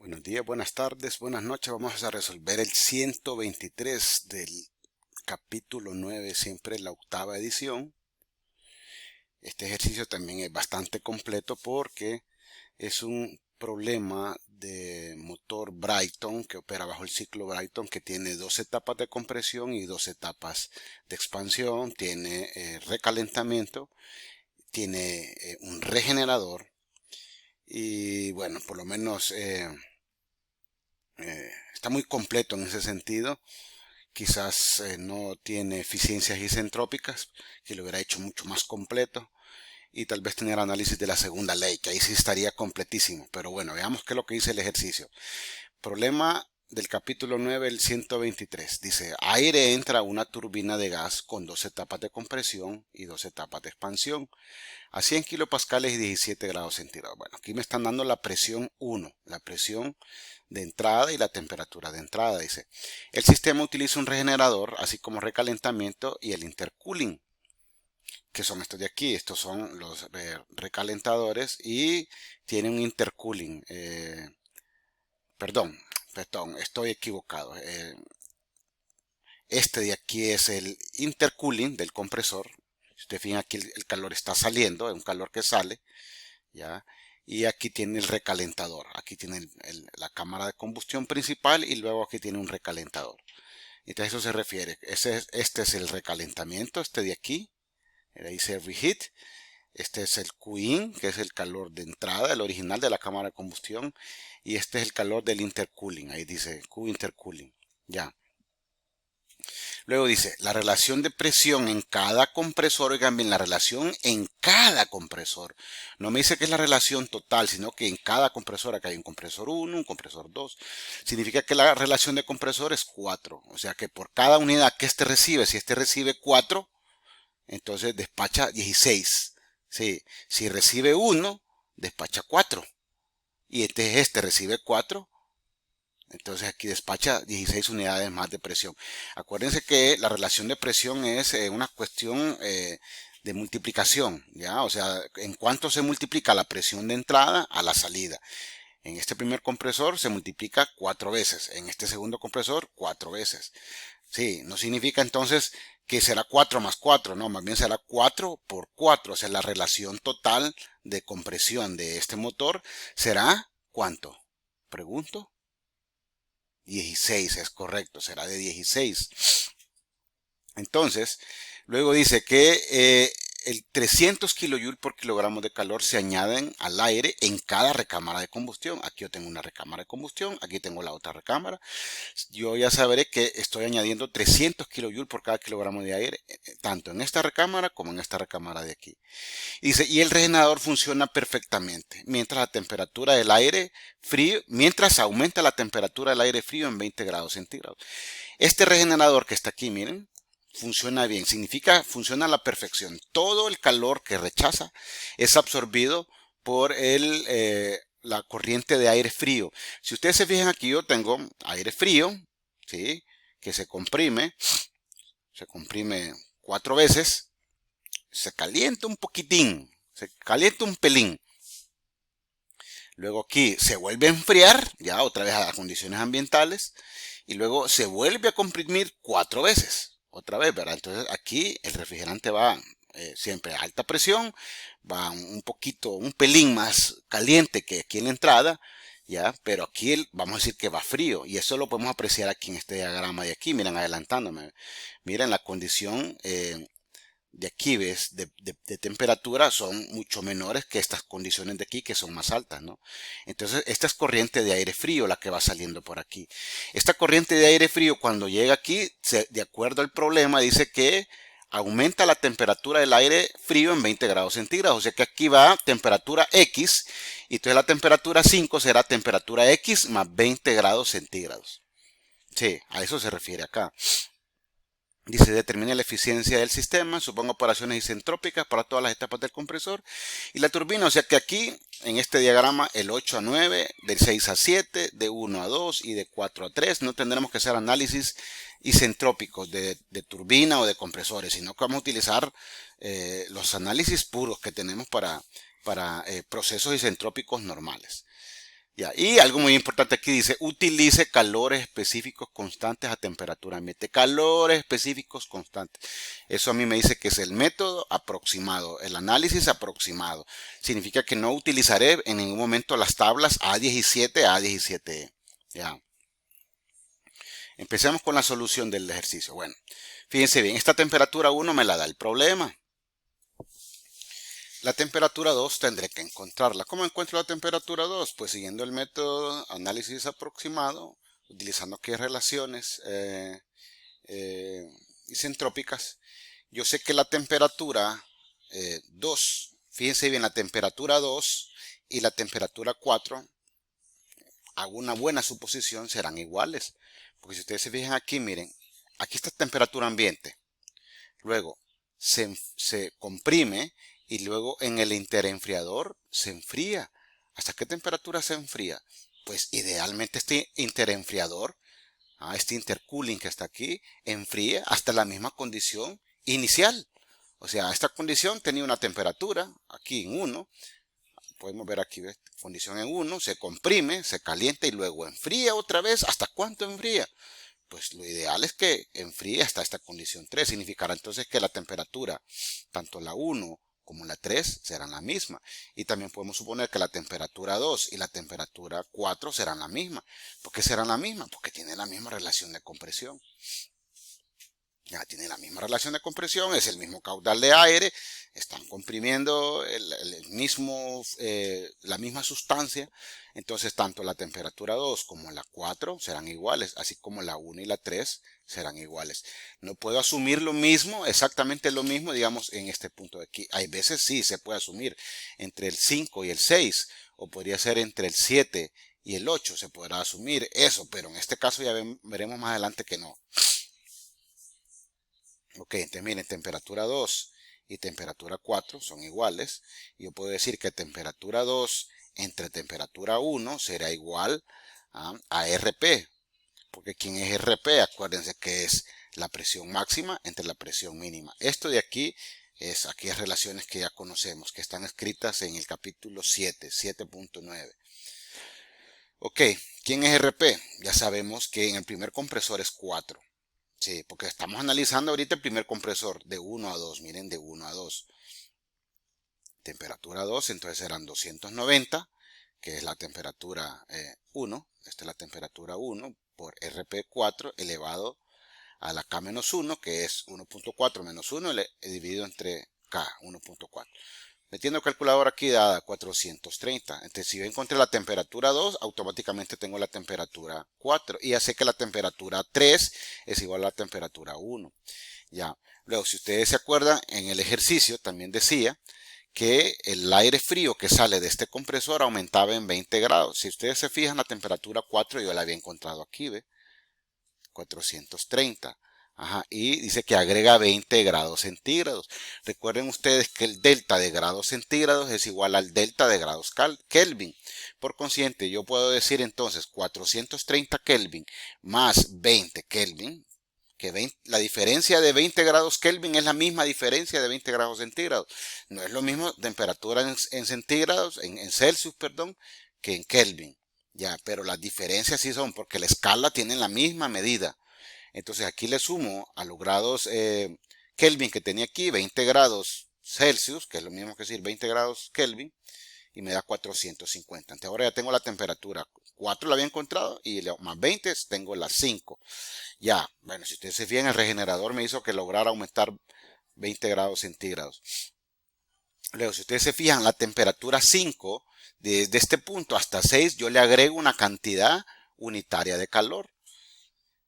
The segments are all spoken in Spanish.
Buenos días, buenas tardes, buenas noches. Vamos a resolver el 123 del capítulo 9, siempre la octava edición. Este ejercicio también es bastante completo porque es un problema de motor Brayton que opera bajo el ciclo Brayton, que tiene dos etapas de compresión y dos etapas de expansión, tiene recalentamiento, tiene un regenerador y bueno, por lo menos está muy completo en ese sentido. Quizás no tiene eficiencias isentrópicas, que lo hubiera hecho mucho más completo, y tal vez tener análisis de la segunda ley, que ahí sí estaría completísimo. Pero bueno, veamos qué es lo que dice el ejercicio. Problema del capítulo 9, el 123. Dice, aire entra a una turbina de gas con dos etapas de compresión y dos etapas de expansión a 100 kilopascales y 17 grados centígrados. Bueno, aquí me están dando la presión 1, la presión de entrada y la temperatura de entrada. Dice, el sistema utiliza un regenerador, así como recalentamiento y el intercooling, que son estos de aquí. Estos son los recalentadores y tiene un intercooling. Perdón, estoy equivocado. Este de aquí es el intercooling del compresor. Si ustedes fijan aquí el calor está saliendo, es un calor que sale, ¿ya? Y aquí tiene el recalentador. Aquí tiene la cámara de combustión principal y luego aquí tiene un recalentador. Entonces a eso se refiere. Este es el recalentamiento, este de aquí. Ahí dice reheat. Este es el Q-in, que es el calor de entrada, el original de la cámara de combustión. Y este es el calor del intercooling. Ahí dice Q-intercooling. Ya. Luego dice, la relación de presión en cada compresor, oigan bien, la relación en cada compresor. No me dice que es la relación total, sino que en cada compresor, acá hay un compresor 1, un compresor 2. Significa que la relación de compresor es 4. O sea que por cada unidad que este recibe, si este recibe 4, entonces despacha 16. Sí, si recibe 1, despacha 4. Y este recibe 4. Entonces aquí despacha 16 unidades más de presión. Acuérdense que la relación de presión es una cuestión de multiplicación, ¿ya? O sea, en cuánto se multiplica la presión de entrada a la salida. En este primer compresor se multiplica 4 veces, en este segundo compresor 4 veces. Sí, no significa entonces que será 4 más 4, no, más bien será 4 por 4, o sea, la relación total de compresión de este motor será ¿cuánto? Pregunto. 16, es correcto, será de 16. Entonces, luego dice que el 300 kJ por kilogramo de calor se añaden al aire en cada recámara de combustión. Aquí yo tengo una recámara de combustión, aquí tengo la otra recámara. Yo ya sabré que estoy añadiendo 300 kJ por cada kilogramo de aire, tanto en esta recámara como en esta recámara de aquí. Dice, y el regenerador funciona perfectamente mientras la temperatura del aire frío, mientras aumenta la temperatura del aire frío en 20 grados centígrados. Este regenerador que está aquí, miren, funciona bien. Significa, funciona a la perfección. Todo el calor que rechaza es absorbido por la corriente de aire frío. Si ustedes se fijan aquí, yo tengo aire frío, ¿sí? Que se comprime 4 veces, se calienta un poquitín, se calienta un pelín. Luego aquí se vuelve a enfriar, ya otra vez a las condiciones ambientales, y luego se vuelve a comprimir 4 veces, otra vez, ¿verdad? Entonces aquí el refrigerante va siempre a alta presión, va un poquito, un pelín más caliente que aquí en la entrada, ya, pero aquí vamos a decir que va frío, y eso lo podemos apreciar aquí en este diagrama de aquí, miren, adelantándome, miren la condición de aquí, ves, de temperatura son mucho menores que estas condiciones de aquí que son más altas, ¿no? Entonces, esta es corriente de aire frío la que va saliendo por aquí. Esta corriente de aire frío cuando llega aquí, de acuerdo al problema, dice que aumenta la temperatura del aire frío en 20 grados centígrados. O sea que aquí va temperatura X y entonces la temperatura 5 será temperatura X más 20 grados centígrados. Sí, a eso se refiere acá. Dice, determina la eficiencia del sistema, suponga operaciones isentrópicas para todas las etapas del compresor y la turbina. O sea que aquí, en este diagrama, el 8 a 9, del 6 a 7, de 1 a 2 y de 4 a 3, no tendremos que hacer análisis isentrópicos de turbina o de compresores, sino que vamos a utilizar los análisis puros que tenemos para procesos isentrópicos normales. Ya, y algo muy importante aquí dice, utilice calores específicos constantes a temperatura ambiente. Calores específicos constantes. Eso a mí me dice que es el método aproximado, el análisis aproximado. Significa que no utilizaré en ningún momento las tablas A17, A17E. Ya. Empecemos con la solución del ejercicio. Bueno, fíjense bien, esta temperatura 1 me la da el problema. La temperatura 2 tendré que encontrarla. ¿Cómo encuentro la temperatura 2? Pues siguiendo el método análisis aproximado, utilizando aquí relaciones isentrópicas. Yo sé que la temperatura 2, fíjense bien, la temperatura 2 y la temperatura 4, hago una buena suposición, serán iguales. Porque si ustedes se fijan aquí, miren, aquí está temperatura ambiente. Luego se comprime y luego en el interenfriador se enfría. ¿Hasta qué temperatura se enfría? Pues idealmente este interenfriador, este intercooling que está aquí, enfríe hasta la misma condición inicial. O sea, esta condición tenía una temperatura, aquí en 1, podemos ver aquí, ¿ves? Condición en 1, se comprime, se calienta y luego enfría otra vez. ¿Hasta cuánto enfría? Pues lo ideal es que enfríe hasta esta condición 3. Significará entonces que la temperatura, tanto la 1 como la 3 serán la misma. Y también podemos suponer que la temperatura 2 y la temperatura 4 serán la misma. ¿Por qué serán la misma? Porque tienen la misma relación de compresión. Ya tiene la misma relación de compresión, es el mismo caudal de aire, están comprimiendo la misma sustancia, entonces tanto la temperatura 2 como la 4 serán iguales, así como la 1 y la 3 serán iguales. No puedo asumir lo mismo, exactamente lo mismo, digamos, en este punto de aquí. Hay veces sí se puede asumir entre el 5 y el 6, o podría ser entre el 7 y el 8, se podrá asumir eso, pero en este caso ya veremos más adelante que no. Ok, entonces miren, temperatura 2 y temperatura 4 son iguales. Yo puedo decir que temperatura 2 entre temperatura 1 será igual a RP. Porque ¿quién es RP? Acuérdense que es la presión máxima entre la presión mínima. Esto de aquí es aquellas relaciones que ya conocemos, que están escritas en el capítulo 7, 7.9. Ok, ¿quién es RP? Ya sabemos que en el primer compresor es 4. Sí, porque estamos analizando ahorita el primer compresor de 1 a 2. Miren, de 1 a 2. Temperatura 2, entonces serán 290, que es la temperatura 1. Esta es la temperatura 1 por RP4 elevado a la K-1, que es 1.4 menos 1 dividido entre K, 1.4. Metiendo calculadora aquí dada 430. Entonces, si yo encontré la temperatura 2, automáticamente tengo la temperatura 4. Y ya sé que la temperatura 3 es igual a la temperatura 1. Ya. Luego, si ustedes se acuerdan, en el ejercicio también decía que el aire frío que sale de este compresor aumentaba en 20 grados. Si ustedes se fijan, la temperatura 4 yo la había encontrado aquí, ¿ve? 430. Ajá, y dice que agrega 20 grados centígrados. Recuerden ustedes que el delta de grados centígrados es igual al delta de grados Kelvin. Por consiguiente, yo puedo decir entonces 430 Kelvin más 20 Kelvin, que la diferencia de 20 grados Kelvin es la misma diferencia de 20 grados centígrados. No es lo mismo temperatura en centígrados, en Celsius, perdón, que en Kelvin. Ya, pero las diferencias sí son porque la escala tiene la misma medida. Entonces aquí le sumo a los grados Kelvin que tenía aquí, 20 grados Celsius, que es lo mismo que decir 20 grados Kelvin, y me da 450. Entonces ahora ya tengo la temperatura. 4 la había encontrado y más 20 tengo las 5. Ya, bueno, si ustedes se fijan, el regenerador me hizo que lograra aumentar 20 grados centígrados. Luego, si ustedes se fijan, la temperatura 5, desde este punto hasta 6, yo le agrego una cantidad unitaria de calor.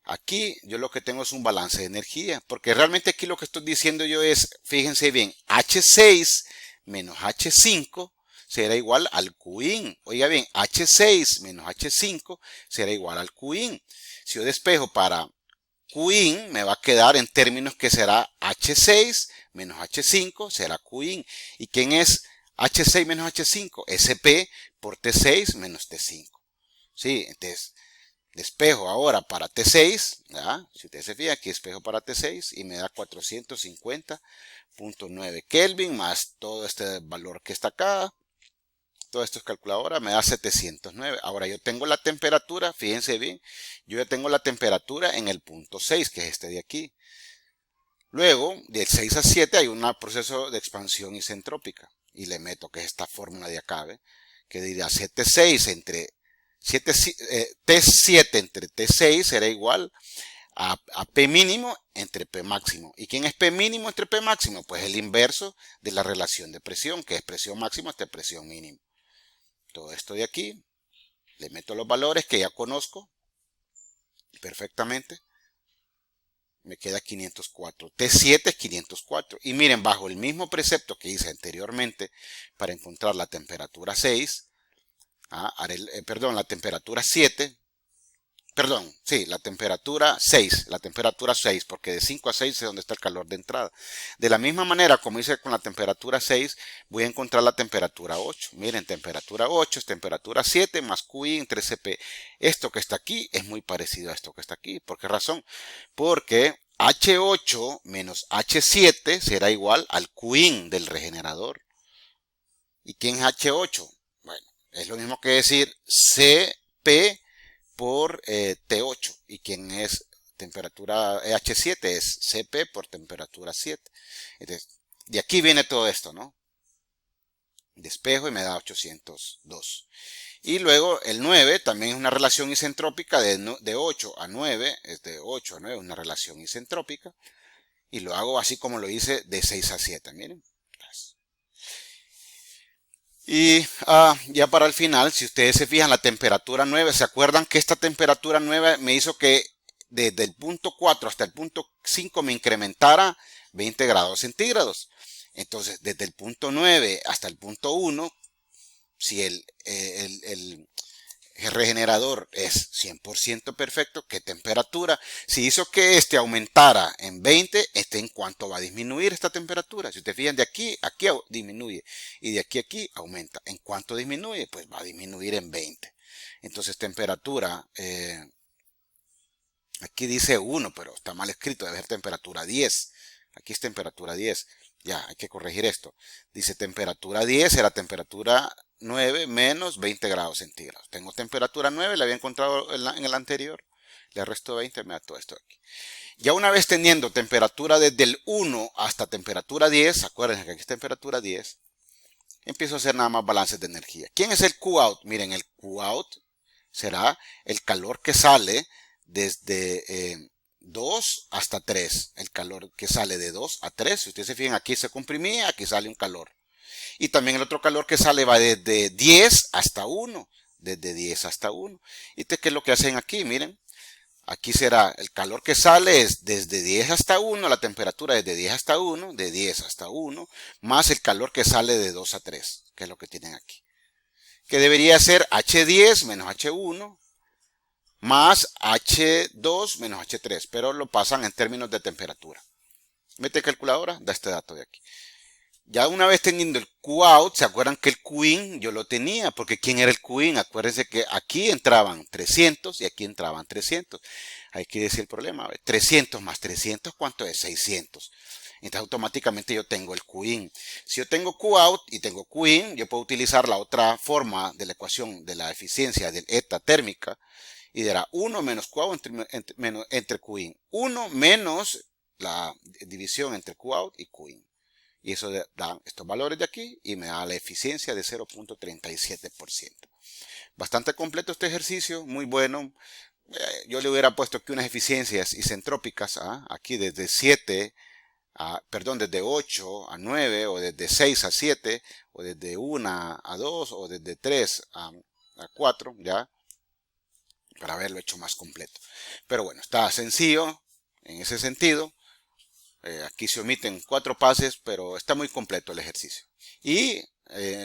Aquí yo lo que tengo es un balance de energía, porque realmente aquí lo que estoy diciendo yo es, fíjense bien, H6 menos H5 será igual al Qin. Oiga bien, H6 menos H5 será igual al Qin. Si yo despejo para Qin, me va a quedar en términos que será H6 menos H5 será Qin. ¿Y quién es H6 menos H5? SP por T6 menos T5. Sí, entonces despejo ahora para T6, ¿ya? Si usted se fija, aquí espejo para T6 y me da 450.9 Kelvin más todo este valor que está acá, todo esto es calculadora, me da 709. Ahora yo tengo la temperatura, fíjense bien, yo ya tengo la temperatura en el punto 6, que es este de aquí. Luego, del 6 a 7 hay un proceso de expansión isentrópica. Y le meto, que es esta fórmula de acá, ¿ve? Que diría T6 entre T7 entre T6 será igual a P mínimo entre P máximo. ¿Y quién es P mínimo entre P máximo? Pues el inverso de la relación de presión, que es presión máxima hasta presión mínima. Todo esto de aquí, le meto los valores que ya conozco perfectamente. Me queda 504. T7 es 504. Y miren, bajo el mismo precepto que hice anteriormente para encontrar la temperatura 6, perdón, la temperatura 7, perdón, sí, la temperatura 6, porque de 5 a 6 es donde está el calor de entrada. De la misma manera, como hice con la temperatura 6, voy a encontrar la temperatura 8. Miren, temperatura 8 es temperatura 7 más QI entre CP. Esto que está aquí es muy parecido a esto que está aquí. ¿Por qué razón? Porque H8 menos H7 será igual al QI del regenerador. ¿Y quién es H8? Bueno, es lo mismo que decir CP por T8. ¿Y quién es temperatura H7? Es CP por temperatura 7. Entonces, de aquí viene todo esto, ¿no? Despejo y me da 802. Y luego el 9 también es una relación isentrópica de 8 a 9. Es de 8 a 9, una relación isentrópica. Y lo hago así como lo hice de 6 a 7. Miren. Y ya para el final, si ustedes se fijan, la temperatura 9, ¿se acuerdan que esta temperatura 9 me hizo que desde el punto 4 hasta el punto 5 me incrementara 20 grados centígrados? Entonces, desde el punto 9 hasta el punto 1, si el regenerador es 100% perfecto, ¿qué temperatura? Si hizo que este aumentara en 20, ¿en cuánto va a disminuir esta temperatura? Si ustedes fijan, de aquí a aquí disminuye y de aquí a aquí aumenta. ¿En cuánto disminuye? Pues va a disminuir en 20. Entonces, temperatura, aquí dice 1, pero está mal escrito, debe ser temperatura 10. Aquí es temperatura 10. Ya, hay que corregir esto. Dice temperatura 10 era temperatura 9 menos 20 grados centígrados. Tengo temperatura 9, la había encontrado en el anterior. Le resto 20, me da todo esto aquí. Ya una vez teniendo temperatura desde el 1 hasta temperatura 10, acuérdense que aquí es temperatura 10, empiezo a hacer nada más balances de energía. ¿Quién es el Qout? Miren, el Qout será el calor que sale desde 2 hasta 3. El calor que sale de 2 a 3. Si ustedes se fijan, aquí se comprimía, aquí sale un calor. Y también el otro calor que sale va desde 10 hasta 1. Desde 10 hasta 1. ¿Y qué es lo que hacen aquí? Miren. Aquí será el calor que sale es desde 10 hasta 1, la temperatura es de 10 hasta 1, de 10 hasta 1, más el calor que sale de 2 a 3, que es lo que tienen aquí. Que debería ser H10 menos H1 más H2 menos H3, pero lo pasan en términos de temperatura. Mete calculadora, da este dato de aquí. Ya una vez teniendo el Qout, ¿se acuerdan que el Qin yo lo tenía? Porque ¿quién era el Qin? Acuérdense que aquí entraban 300 y aquí entraban 300. Hay que decir el problema. 300 más 300, ¿cuánto es? 600. Entonces automáticamente yo tengo el Qin. Si yo tengo Qout y tengo Qin, yo puedo utilizar la otra forma de la ecuación de la eficiencia del eta térmica y dará 1 menos Qout entre Qin. 1 menos la división entre Qout y Qin. Y eso da estos valores de aquí y me da la eficiencia de 0.37%. Bastante completo este ejercicio, muy bueno. Yo le hubiera puesto aquí unas eficiencias isentrópicas, aquí desde 7, desde 8 a 9, o desde 6 a 7, o desde 1 a 2, o desde 3 a 4, ya, para haberlo hecho más completo. Pero bueno, está sencillo en ese sentido. Aquí se omiten 4 pases, pero está muy completo el ejercicio. Y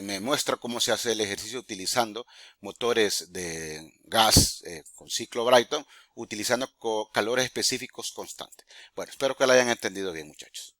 me muestra cómo se hace el ejercicio utilizando motores de gas con ciclo Brayton, utilizando calores específicos constantes. Bueno, espero que lo hayan entendido bien, muchachos.